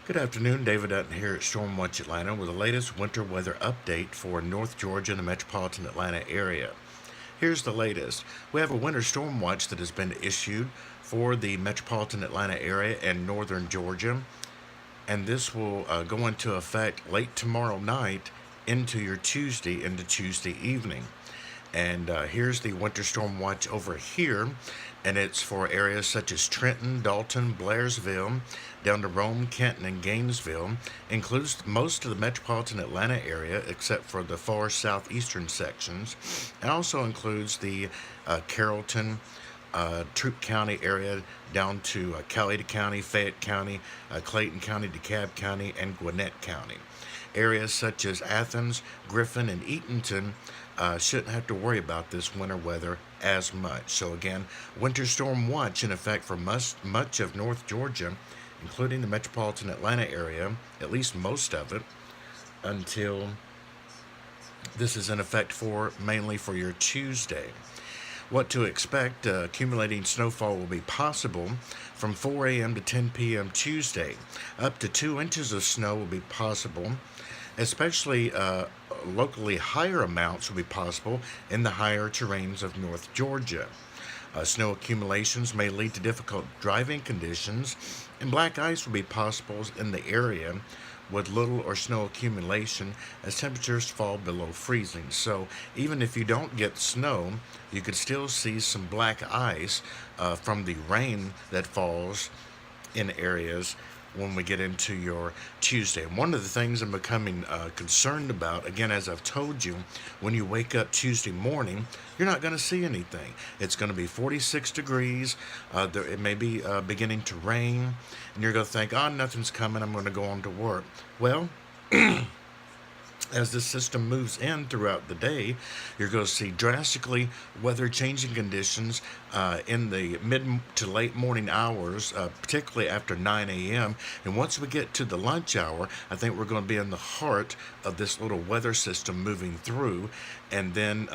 Good afternoon, David Dutton here at Stormwatch Atlanta with the latest winter weather update for North Georgia and the metropolitan Atlanta area. Here's the latest. We have a winter storm watch that has been issued for the metropolitan Atlanta area and northern Georgia, and this will go into effect late tomorrow night into Tuesday evening. And here's the winter storm watch over here, and it's for areas such as Trenton, Dalton, Blairsville, down to Rome, Kenton, and Gainesville. Includes most of the metropolitan Atlanta area except for the far southeastern sections, and also includes the Carrollton, Troup County area down to Coweta County, Fayette County, Clayton County, DeKalb County, and Gwinnett County. Areas such as Athens, Griffin, and Eatonton shouldn't have to worry about this winter weather as much. So again, winter storm watch in effect for much of North Georgia, including the metropolitan Atlanta area, at least most of it, until this is in effect for mainly for your Tuesday. What to expect: accumulating snowfall will be possible from 4 a.m. to 10 p.m. Tuesday. Up to 2 inches of snow will be possible, especially locally higher amounts will be possible in the higher terrains of North Georgia. Snow accumulations may lead to difficult driving conditions, and black ice will be possible in the area with little or snow accumulation as temperatures fall below freezing. So even if you don't get snow, you could still see some black ice from the rain that falls in areas when we get into your Tuesday. And one of the things I'm becoming concerned about, again, as I've told you, when you wake up Tuesday morning, you're not going to see anything. It's going to be 46 degrees. It may be beginning to rain, and you're going to think, oh, nothing's coming. I'm going to go on to work. Well, as this system moves in throughout the day, you're going to see drastically weather changing conditions in the mid to late morning hours, particularly after 9 a.m. And once we get to the lunch hour, I think we're going to be in the heart of this little weather system moving through. And then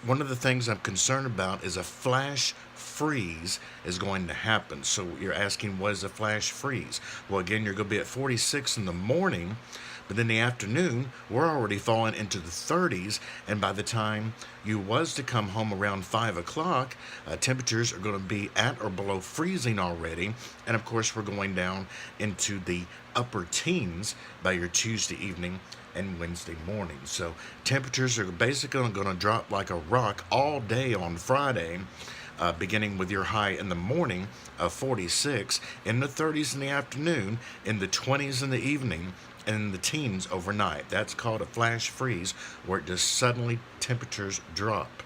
one of the things I'm concerned about is a flash freeze is going to happen. So you're asking, what is a flash freeze? Well, again, you're going to be at 46 in the morning, but in the afternoon, we're already falling into the 30s, and by the time you was to come home around 5 o'clock, temperatures are going to be at or below freezing already, and of course, we're going down into the upper teens by your Tuesday evening and Wednesday morning. So temperatures are basically going to drop like a rock all day on Friday, beginning with your high in the morning of 46, in the 30s in the afternoon, in the 20s in the evening, and in the teens overnight. That's called a flash freeze, where it just suddenly temperatures drop.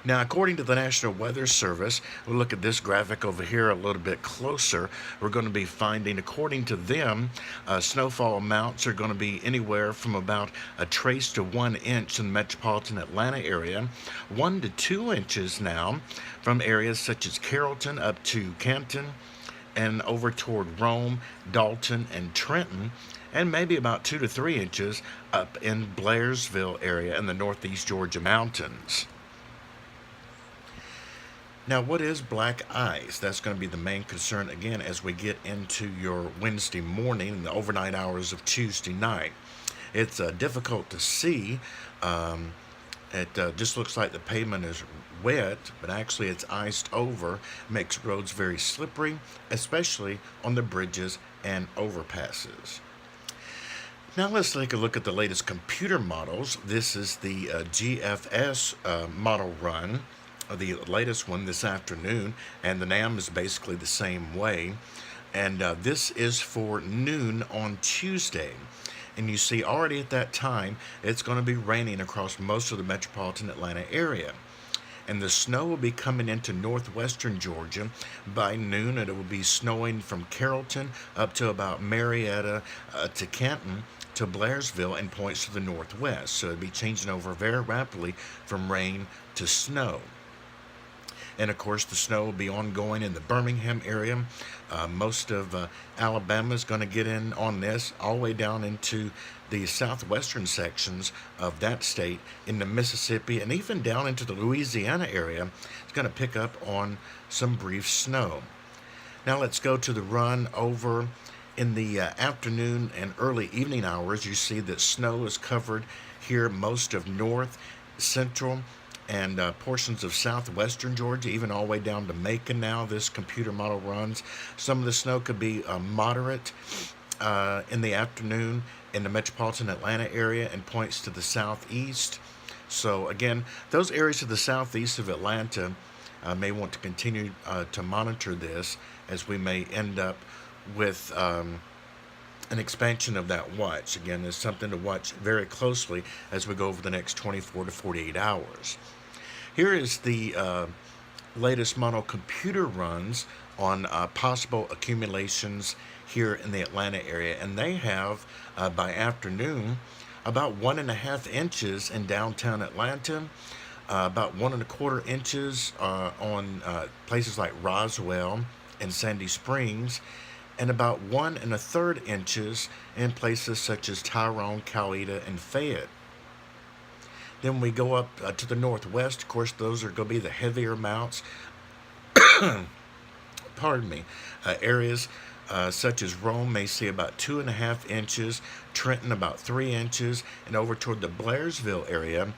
Now, according to the National Weather Service, we'll look at this graphic over here a little bit closer. We're going to be finding, according to them, snowfall amounts are going to be anywhere from about a trace to 1 inch in the metropolitan Atlanta area, 1 to 2 inches now from areas such as Carrollton up to Canton, and over toward Rome, Dalton, and Trenton, and maybe about 2 to 3 inches up in Blairsville area in the northeast Georgia mountains. Now, what is black ice? That's going to be the main concern again as we get into your Wednesday morning and the overnight hours of Tuesday night. It's difficult to see. It just looks like the pavement is wet, but actually it's iced over, makes roads very slippery, especially on the bridges and overpasses. Now let's take a look at the latest computer models. This is the GFS model run, the latest one this afternoon, and the NAM is basically the same way. And this is for noon on Tuesday. And you see already at that time, it's going to be raining across most of the metropolitan Atlanta area. And the snow will be coming into northwestern Georgia by noon, and it will be snowing from Carrollton up to about Marietta to Canton to Blairsville and points to the northwest. So it'll be changing over very rapidly from rain to snow. And of course, the snow will be ongoing in the Birmingham area. Most of Alabama is going to get in on this, all the way down into the southwestern sections of that state, into Mississippi, and even down into the Louisiana area. It's going to pick up on some brief snow. Now let's go to the run over in the afternoon and early evening hours. You see that snow is covered here most of north, central, and portions of southwestern Georgia, even all the way down to Macon now. This computer model runs. Some of the snow could be moderate in the afternoon in the metropolitan Atlanta area and points to the southeast. So again, those areas to the southeast of Atlanta may want to continue to monitor this, as we may end up with an expansion of that watch. Again, there's something to watch very closely as we go over the next 24 to 48 hours. Here is the latest model computer runs on possible accumulations here in the Atlanta area, and they have by afternoon about 1.5 inches in downtown Atlanta, about 1.25 inches on places like Roswell and Sandy Springs, and about 1 1/3 inches in places such as Tyrone, Coweta, and Fayette. Then we go up to the northwest. Of course, those are going to be the heavier amounts. Pardon me. Areas such as Rome may see about 2.5 inches, Trenton about 3 inches, and over toward the Blairsville area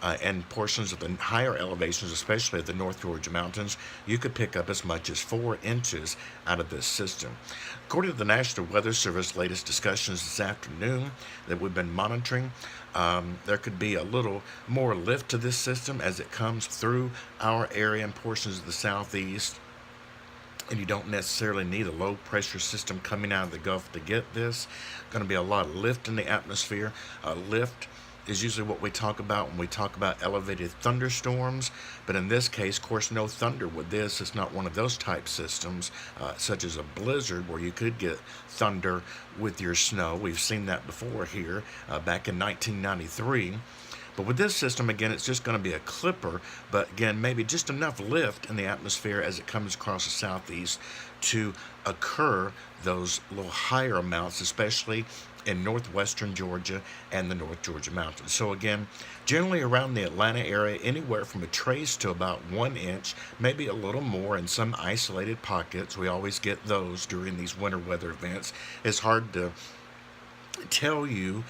and portions of the higher elevations, especially the North Georgia mountains, you could pick up as much as 4 inches out of this system. According to the National Weather Service latest discussions this afternoon that we've been monitoring, there could be a little more lift to this system as it comes through our area and portions of the southeast. And you don't necessarily need a low pressure system coming out of the Gulf to get this. Going to be a lot of lift in the atmosphere. Lift is usually what we talk about when we talk about elevated thunderstorms, but in this case, of course, no thunder with this. It's not one of those type systems, such as a blizzard where you could get thunder with your snow. We've seen that before here back in 1993. But with this system, again, it's just going to be a clipper, but again, maybe just enough lift in the atmosphere as it comes across the southeast to occur those little higher amounts, especially in northwestern Georgia and the North Georgia mountains. So again, generally around the Atlanta area, anywhere from a trace to about 1 inch, maybe a little more in some isolated pockets. We always get those during these winter weather events. It's hard to tell you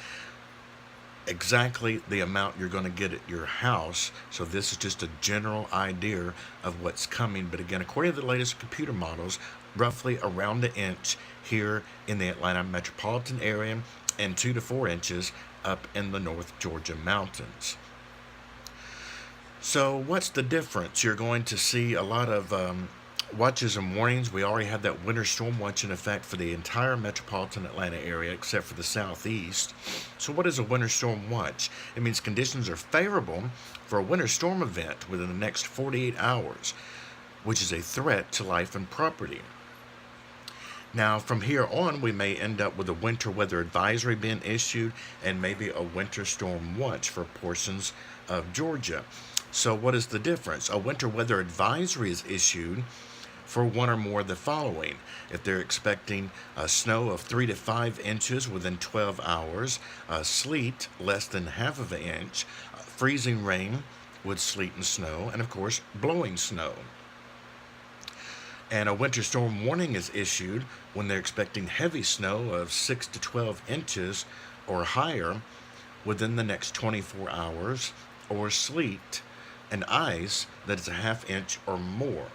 exactly the amount you're going to get at your house. So this is just a general idea of what's coming. But again, according to the latest computer models, roughly around 1 inch here in the Atlanta metropolitan area and 2 to 4 inches up in the North Georgia mountains. So what's the difference? You're going to see a lot of watches and warnings. We already have that winter storm watch in effect for the entire metropolitan Atlanta area except for the southeast. So what is a winter storm watch? It means conditions are favorable for a winter storm event within the next 48 hours, which is a threat to life and property. Now, from here on, we may end up with a winter weather advisory being issued and maybe a winter storm watch for portions of Georgia. So what is the difference? A winter weather advisory is issued for one or more of the following. If they're expecting snow of 3 to 5 inches within 12 hours, sleet less than 1/2 inch, freezing rain with sleet and snow, and of course, blowing snow. And a winter storm warning is issued when they're expecting heavy snow of 6 to 12 inches or higher within the next 24 hours, or sleet and ice that is 1/2 inch or more.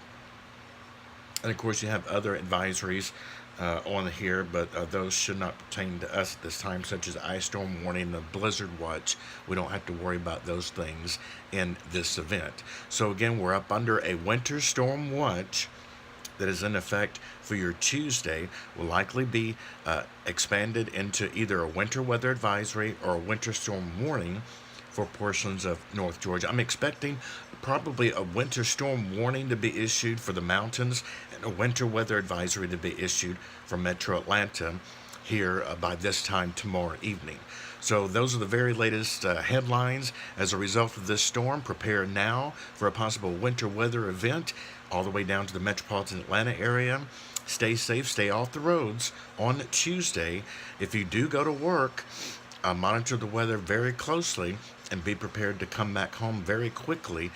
And of course, you have other advisories on here, but those should not pertain to us at this time, such as ice storm warning, the blizzard watch. We don't have to worry about those things in this event. So again, we're up under a winter storm watch that is in effect for your Tuesday. Will likely be expanded into either a winter weather advisory or a winter storm warning for portions of North Georgia. I'm expecting probably a winter storm warning to be issued for the mountains and a winter weather advisory to be issued for Metro Atlanta here by this time tomorrow evening. So those are the very latest headlines as a result of this storm. Prepare now for a possible winter weather event all the way down to the metropolitan Atlanta area. Stay safe, stay off the roads on Tuesday. If you do go to work, monitor the weather very closely and be prepared to come back home very quickly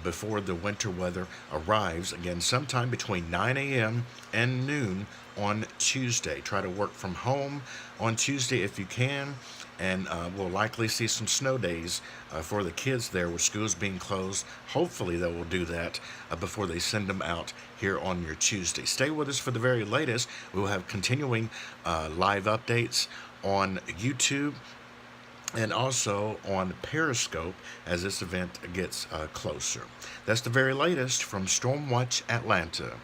before the winter weather arrives. Again, sometime between 9 a.m. and noon on Tuesday. Try to work from home on Tuesday if you can, and we'll likely see some snow days for the kids there with schools being closed. Hopefully, they will do that before they send them out here on your Tuesday. Stay with us for the very latest. We will have continuing live updates on YouTube and also on Periscope as this event gets closer. That's the very latest from Stormwatch Atlanta.